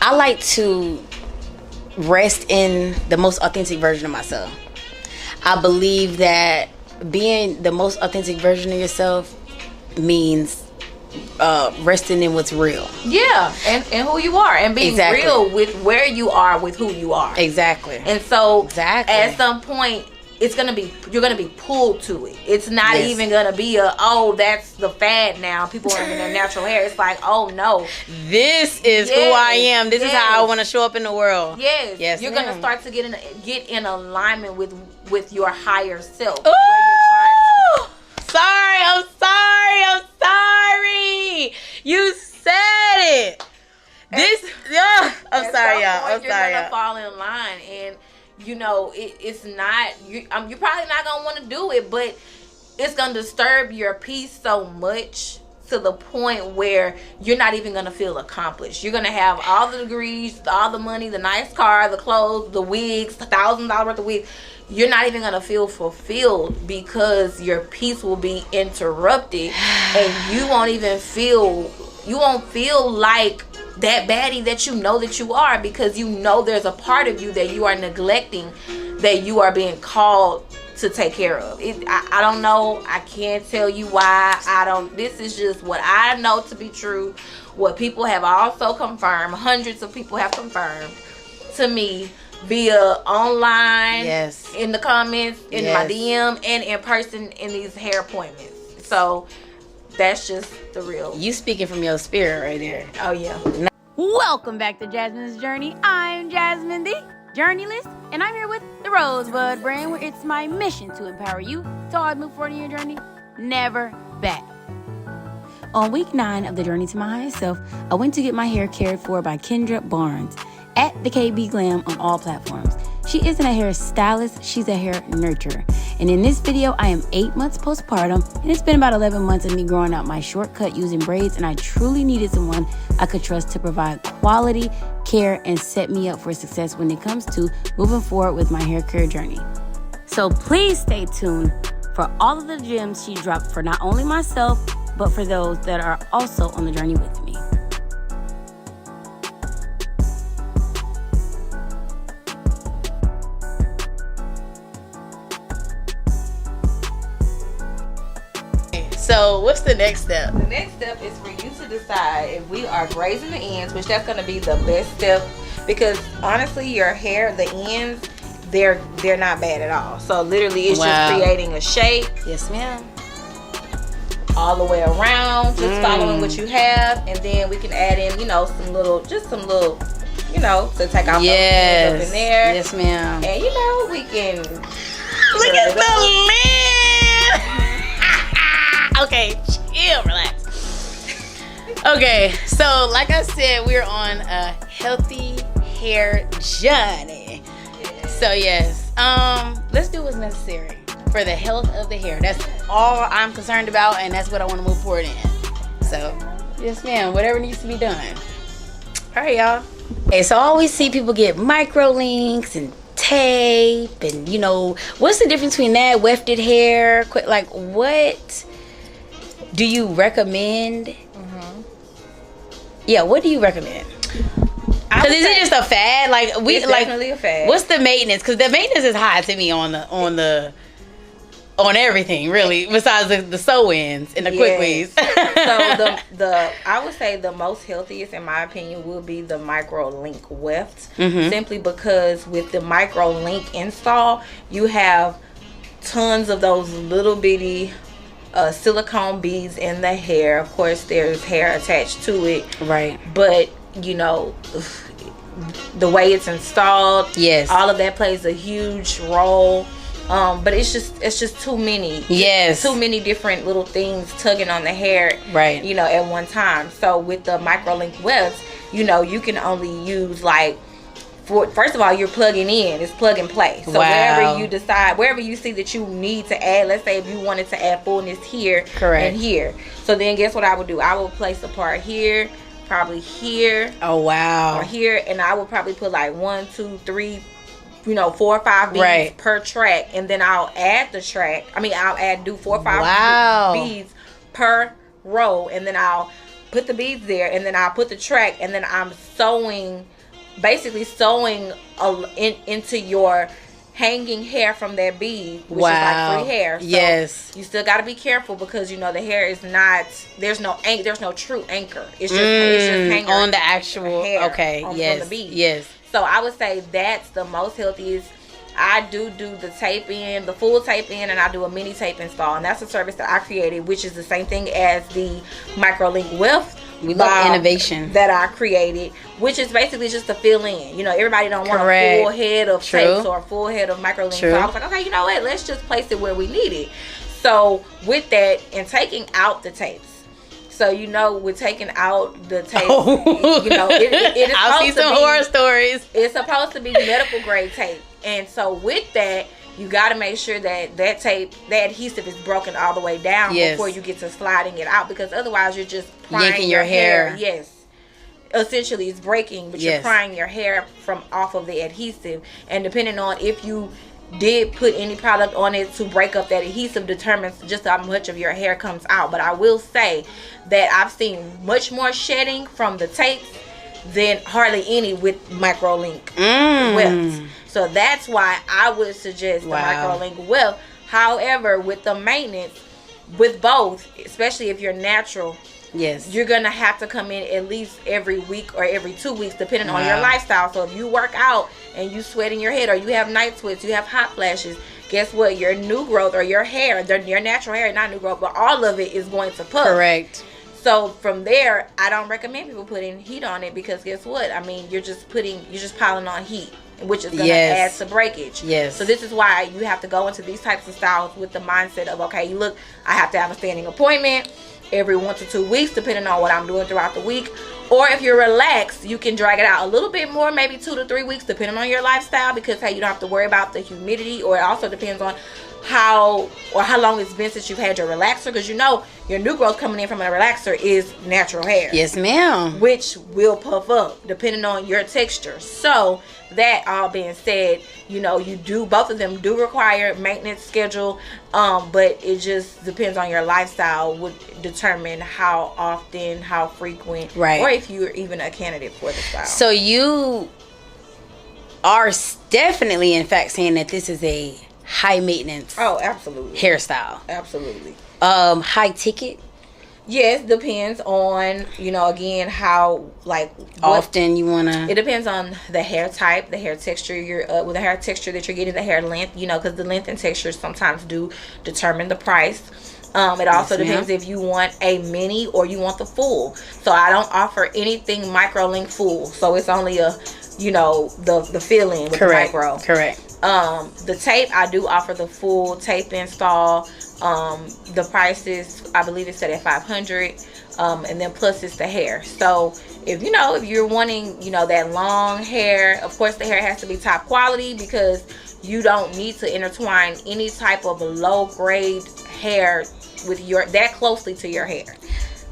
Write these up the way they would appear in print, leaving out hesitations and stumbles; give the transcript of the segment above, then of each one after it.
I like to rest in the most authentic version of myself. I believe that being the most authentic version of yourself means resting in what's real. Yeah, and who you are, and being real with where you are with who you are. Exactly. And so at some point you're gonna be pulled to it. It's not even gonna be that's the fad now. People are in their natural hair. It's like, oh no, this is who I am. This is how I want to show up in the world. Yes. You're gonna start to get in alignment with your higher self. Ooh! I'm sorry. You said it. I'm sorry, y'all. You're gonna fall in line, and it's not you're probably not gonna want to do it, but it's gonna disturb your peace so much to the point where you're not even gonna feel accomplished. You're gonna have all the degrees, all the money, the nice car, the clothes, the wigs, $1,000 worth of wigs. You're not even gonna feel fulfilled because your peace will be interrupted, and you won't feel like that baddie that you are, because there's a part of you that you are neglecting, that you are being called to take care of. I don't know. I can't tell you why. This is just what I know to be true. What people have also confirmed. Hundreds of people have confirmed to me via online, in the comments, in my DM, and in person in these hair appointments. So that's just the real. You speaking from your spirit right there. Oh yeah. Welcome back to Jasmine's Journey. I'm Jasmine, the journeylist, and I'm here with the Rosebud brand, where it's my mission to empower you to always move forward in your journey, never back. On week 9 of the journey to my highest self, I went to get my hair cared for by KINDRA at the KB Glam on all platforms. She isn't a hair stylist, she's a hair nurturer. And in this video, I am 8 months postpartum, and it's been about 11 months of me growing out my shortcut using braids, and I truly needed someone I could trust to provide quality care and set me up for success when it comes to moving forward with my hair care journey. So please stay tuned for all of the gems she dropped for not only myself, but for those that are also on the journey with me. So what's the next step? The next step is for you to decide if we are grazing the ends, which that's going to be the best step, because honestly your hair, the ends, they're not bad at all. So literally it's just creating a shape. Yes ma'am. All the way around, just following what you have, and then we can add in some little to take out those ends up in there. Yes ma'am. And we can look at the lens. Okay, chill, relax. Okay, so like I said, we're on a healthy hair journey. So yes, let's do what's necessary for the health of the hair. That's all I'm concerned about, and that's what I want to move forward in. So yes ma'am, whatever needs to be done. All right, y'all. Okay, so I always see people get micro links and tape, and what's the difference between that, wefted hair, like what do you recommend? Yeah, what do you recommend? Because is it just a fad? Like it's definitely a fad. What's the maintenance? Because the maintenance is high to me on everything really, besides the sew ins and the quick weaves. So I would say the most healthiest, in my opinion, will be the micro link weft. Simply because with the micro link install, you have tons of those little bitty silicone beads in the hair. Of course, there's hair attached to it, right? But the way it's installed, all of that plays a huge role. But it's just too many. Too many different little things tugging on the hair, right? At one time. So with the micro link wefts, you can only use first of all, you're plugging in. It's plug and play. So wherever you decide, wherever you see that you need to add, let's say if you wanted to add fullness here and here. So then guess what I would do? I would place a part here, probably here. Oh, wow. Or here. And I would probably put 1, 2, 3, 4 or 5 beads per track. And then I'll add the track. I'll do 4 or 5 beads per row. And then I'll put the beads there. And then I'll put the track. And then I'm sewing basically sewing into your hanging hair from that bead, which is like free hair. So yes. You still got to be careful because the hair is not, there's no true anchor. It's just hanging on the actual hair on the bead. Yes. So I would say that's the most healthiest. I do the tape in, the full tape in, and I do a mini tape install, and that's a service that I created, which is the same thing as the microlink weft. We love innovation that I created, which is basically just to fill in. Everybody don't want a full head of tapes or a full head of microlink. So I was like, okay, you know what? Let's just place it where we need it. So with that, and taking out the tapes. So with taking out the tapes, it is. I'll see some horror stories. It's supposed to be medical grade tape, and so with that, you got to make sure that tape, the adhesive is broken all the way down before you get to sliding it out, because otherwise you're just prying your hair. Yes. Essentially, it's breaking, but you're prying your hair from off of the adhesive, and depending on if you did put any product on it to break up that adhesive determines just how much of your hair comes out. But I will say that I've seen much more shedding from the tapes than hardly any with microlink wefts. So that's why I would suggest the microlink weft. However, with the maintenance, with both, especially if you're natural, you're gonna have to come in at least every week or every 2 weeks, depending on your lifestyle. So if you work out and you sweat in your head, or you have night sweats, you have hot flashes, guess what? Your new growth, or your hair, your natural hair, not new growth, but all of it is going to puff. Correct. So from there, I don't recommend people putting heat on it, because guess what? I mean, you're just piling on heat, which is going to add to breakage. Yes. So this is why you have to go into these types of styles with the mindset of, okay, look, I have to have a standing appointment every 1 to 2 weeks, depending on what I'm doing throughout the week. Or if you're relaxed, you can drag it out a little bit more, maybe 2 to 3 weeks, depending on your lifestyle, because hey, you don't have to worry about the humidity, or it also depends on how long it's been since you've had your relaxer, because your new growth coming in from a relaxer is natural hair. Yes, ma'am. Which will puff up depending on your texture. So that all being said, both of them do require maintenance schedule, but it just depends on your lifestyle, would determine how often, how frequent, or if you're even a candidate for the style. So you are definitely, in fact, saying that this is a high maintenance absolutely hairstyle. Absolutely. High ticket? Yes, depends on, again, how, often you want to. It depends on the hair type, the hair texture, with the hair texture that you're getting, the hair length, because the length and texture sometimes do determine the price. It also depends if you want a mini or you want the full. So I don't offer anything microlink full. So it's only the fill-in with the micro. Correct. The tape, I do offer the full tape install. The price is, I believe it's set at $500, and then plus it's the hair. So if you're wanting that long hair, of course the hair has to be top quality, because you don't need to intertwine any type of low grade hair with that closely to your hair.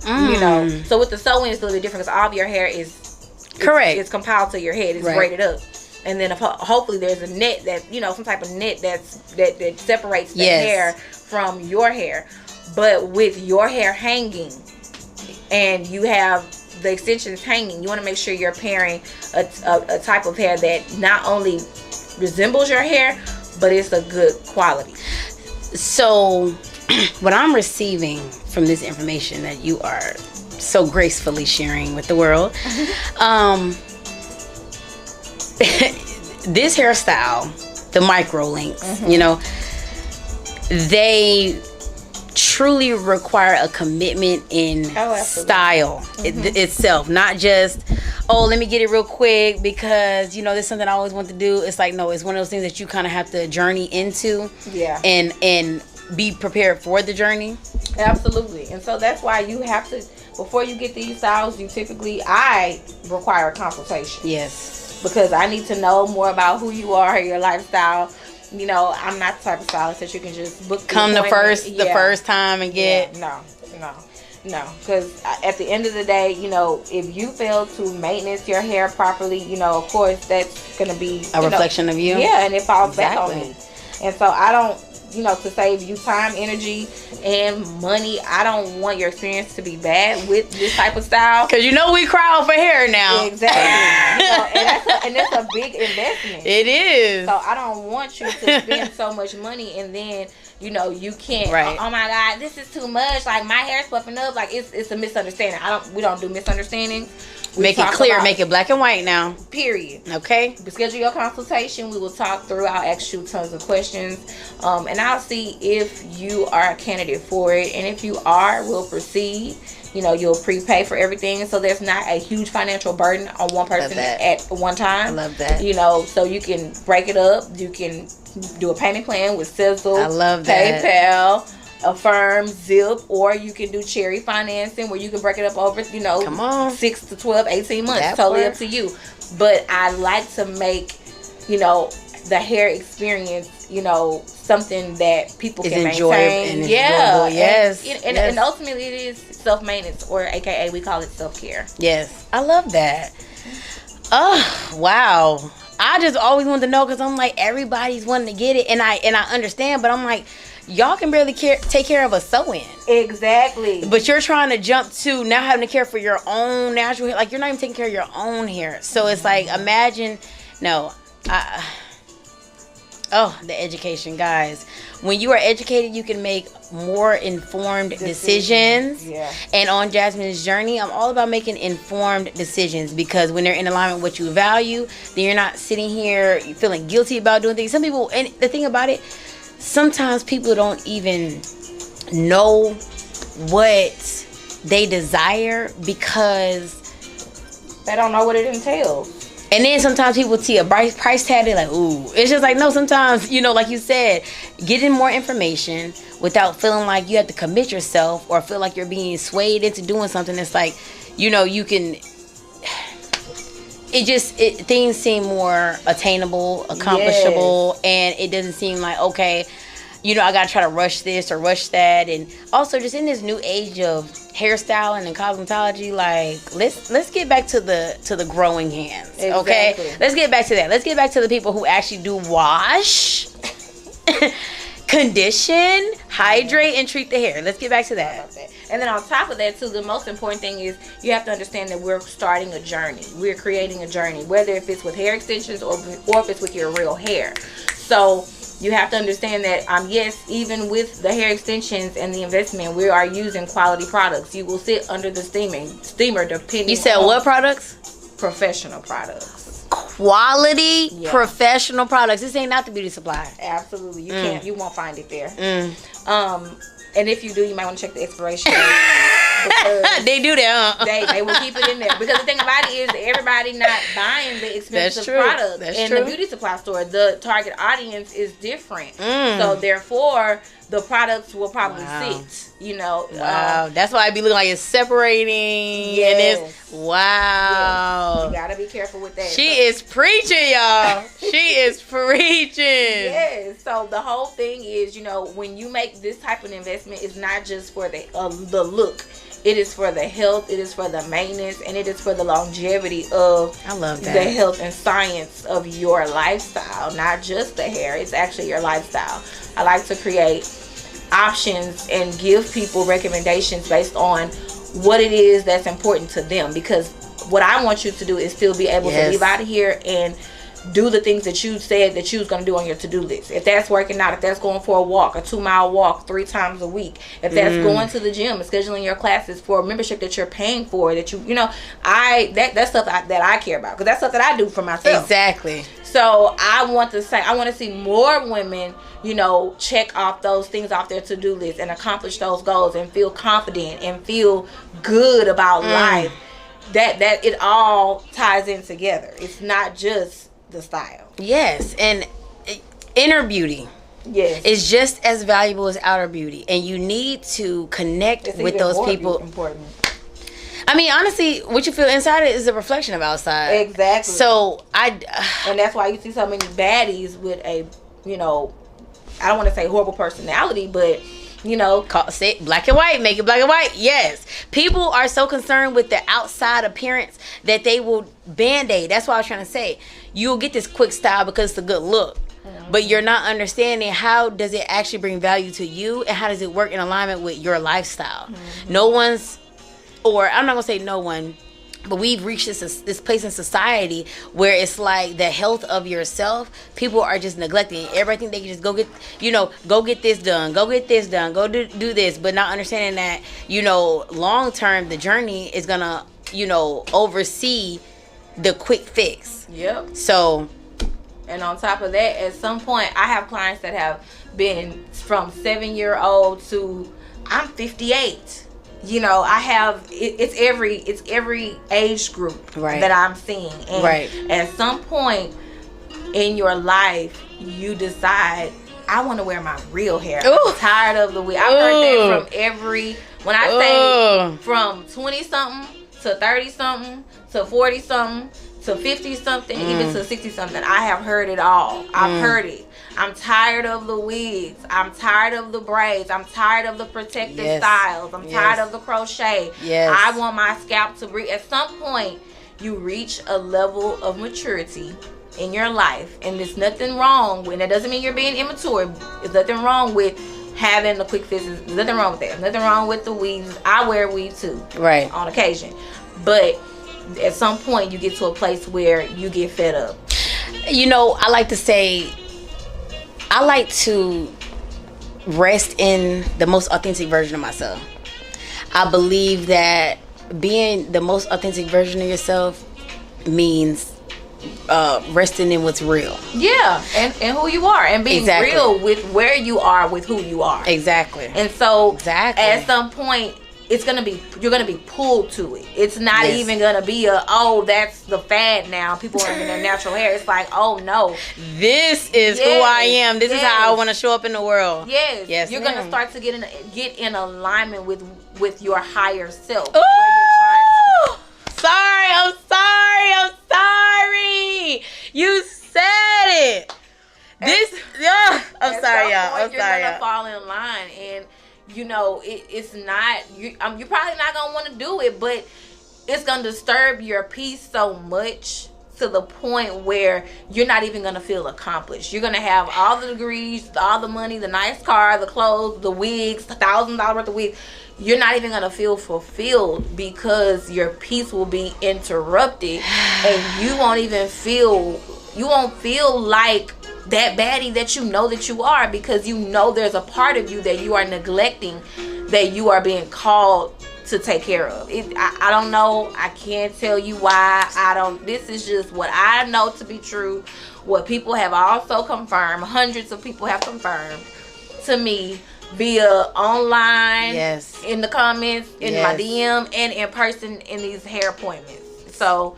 So with the sewing, it's a little bit different, because all of your hair is it's compiled to your head. It's braided up. And then hopefully there's a net that, some type of net that separates the hair from your hair. But with your hair hanging, and you have the extensions hanging, you want to make sure you're pairing a type of hair that not only resembles your hair, but it's a good quality. So what I'm receiving from this information that you are so gracefully sharing with the world, this hairstyle, the micro links, they truly require a commitment in style itself, not just, let me get it real quick because there's something I always want to do. It's like, no, it's one of those things that you kind of have to journey into, and be prepared for the journey. Absolutely. And so that's why you have to, before you get these styles, I require a consultation. Yes. Because I need to know more about who you are, your lifestyle. I'm not the type of stylist that you can just book. Come the first time and get. No. Because at the end of the day, if you fail to maintenance your hair properly, of course that's gonna be a reflection of you. Yeah, and it falls back on me. And so I don't. To save you time, energy, and money. I don't want your experience to be bad with this type of style. Because we crowd for hair now. Exactly. and that's a big investment. It is. So I don't want you to spend so much money and then you can't. Right. Oh my God, this is too much. Like my hair's puffing up. Like it's a misunderstanding. We don't do misunderstandings. Make it clear. Make it black and white now. Period. Okay. Schedule your consultation. We will talk through. I'll ask you tons of questions, and I'll see if you are a candidate for it. And if you are, we'll proceed. You'll prepay for everything, so there's not a huge financial burden on one person at one time. I love that. So you can break it up. You can do a payment plan with Sizzle. I love that. PayPal, Affirm, Zip, or you can do cherry financing where you can break it up over, Come on. 6 to 12, 18 months. That totally part. up to you. But I like to make, the hair experience, something that people can enjoyable maintain. and enjoyable. Yes. And ultimately it is self-maintenance, or AKA we call it self-care. Yes. I love that. Oh, wow. I just always wanted to know, because I'm like, everybody's wanting to get it, and I understand, but I'm like, y'all can barely take care of a sew-in. Exactly. But you're trying to jump to now having to care for your own natural hair. Like, you're not even taking care of your own hair. So it's like, imagine, the education, guys. When you are educated, you can make more informed decisions. Yeah. And on Jasmine's journey, I'm all about making informed decisions, because when they're in alignment with what you value, then you're not sitting here feeling guilty about doing things. Some people, and the thing about it, sometimes people don't even know what they desire because they don't know what it entails. And then sometimes people see a price tag, they're like, ooh. It's just like, no, sometimes, like you said, getting more information without feeling like you have to commit yourself or feel like you're being swayed into doing something. It's like, you can, things seem more attainable, accomplishable, and it doesn't seem like, okay, I gotta try to rush this or rush that. And also just in this new age of hairstyling and cosmetology, like let's get back to the growing hands. Exactly. Okay, let's get back to that. Let's get back to the people who actually do wash, condition, hydrate, and treat the hair. Let's get back to that. And then on top of that too, the most important thing is you have to understand that we're starting a journey. We're creating a journey, whether if it's with hair extensions or if it's with your real hair. So you have to understand that, yes, even with the hair extensions and the investment, we are using quality products. You will sit under the steamer depending. You said what products? Professional products. Quality professional products. This ain't not the beauty supply. Absolutely. You won't find it there. And if you do, you might want to check the expiration date. They do that, huh? They will keep it in there, because the thing about it is everybody not buying the expensive products in the beauty supply store. The target audience is different, so therefore the products will probably sit. Wow, that's why I be looking like it's separating. Yes. And it's wow. Yes. You gotta be careful with that. She is preaching, y'all. She is preaching. Yes. So the whole thing is, when you make this type of investment, it's not just for the look. It is for the health, it is for the maintenance, and it is for the longevity of the health and science of your lifestyle. Not just the hair, it's actually your lifestyle. I like to create options and give people recommendations based on what it is that's important to them, because what I want you to do is still be able to leave out of here and do the things that you said that you was going to do on your to-do list. If that's working out, if that's going for a walk, a 2-mile walk 3 times a week, if that's going to the gym and scheduling your classes for a membership that you're paying for, that that's stuff that I care about, because that's stuff that I do for myself. Exactly. So I want to see more women, check off those things off their to-do list and accomplish those goals and feel confident and feel good about life. That it all ties in together. It's not just the style. Yes, and inner beauty is just as valuable as outer beauty, and you need to connect with those people. Important. I mean, honestly, what you feel inside is a reflection of outside. Exactly. So and that's why you see so many baddies with a, I don't want to say horrible personality, but say it black and white, make it black and white. Yes, people are so concerned with the outside appearance that they will band-aid. That's what I was trying to say. You'll get this quick style because it's a good look, but you're not understanding how does it actually bring value to you, and how does it work in alignment with your lifestyle. No one's, or I'm not gonna say no one, But we've reached this place in society where it's like the health of yourself, people are just neglecting. Everything they can just go get, go get this done, go get this done, go do this, but not understanding that, long term, the journey is gonna, oversee the quick fix. Yep. So, and on top of that, at some point, I have clients that have been from 7-year-old to I'm 58. I have it's every age group that I'm seeing, and at some point in your life, you decide I want to wear my real hair. I'm tired of the wig. I've heard that when I say from 20 something to 30 something to 40 something to 50 something, even to 60 something, I have heard it all. I've heard it. I'm tired of the wigs. I'm tired of the braids. I'm tired of the protective styles. I'm tired of the crochet. I want my scalp to breathe. At some point, you reach a level of maturity in your life, and there's nothing wrong with that. Doesn't mean you're being immature. There's nothing wrong with having the quick fixes. There's nothing wrong with that. Nothing wrong with the weaves. I wear weave too, on occasion. But at some point, you get to a place where you get fed up. I like to say, I like to rest in the most authentic version of myself. I believe that being the most authentic version of yourself means resting in what's real. Yeah, and who you are, and being real with where you are, with who you are. Exactly. And so at some point, you're gonna be pulled to it. It's not even gonna be that's the fad now. People are in their natural hair. It's like, oh no, this is who I am. This is how I want to show up in the world. Yes. You're gonna start to get in alignment with your higher self. I'm sorry. You said it. I'm sorry, y'all. You're gonna fall in line, and it's not you're probably not gonna want to do it, but it's gonna disturb your peace so much to the point where you're not even gonna feel accomplished. You're gonna have all the degrees, all the money, the nice car, the clothes, the wigs, $1,000 worth of wigs. You're not even gonna feel fulfilled because your peace will be interrupted, and you won't feel like that baddie that that you are, because there's a part of you that you are neglecting, that you are being called to take care of. I don't know. I can't tell you why. This is just what I know to be true. What people have also confirmed. Hundreds of people have confirmed to me via online, in the comments, in my DM, and in person in these hair appointments. So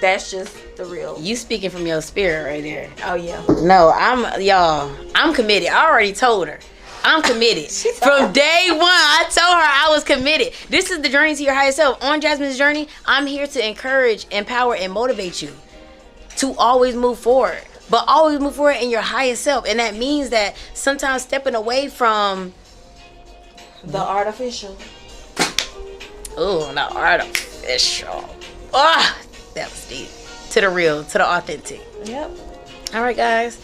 that's just the real. You speaking from your spirit right there. Oh yeah. No, I'm committed. I already told her. I'm committed. From day one, I told her I was committed. This is the journey to your higher self. On Jasmine's Journey, I'm here to encourage, empower, and motivate you to always move forward. But always move forward in your highest self. And that means that sometimes stepping away from the artificial. Ooh, not artificial. Ah, that was deep. To the real, to the authentic. Yep. All right, guys.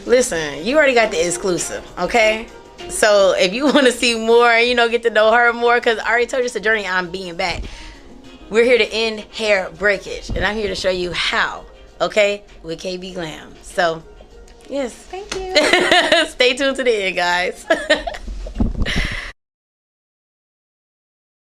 Listen, you already got the exclusive, okay? So if you want to see more, get to know her more, because I already told you it's a journey. I'm being back. We're here to end hair breakage, and I'm here to show you how, okay? With KB Glam. So, yes. Thank you. Stay tuned to the end, guys.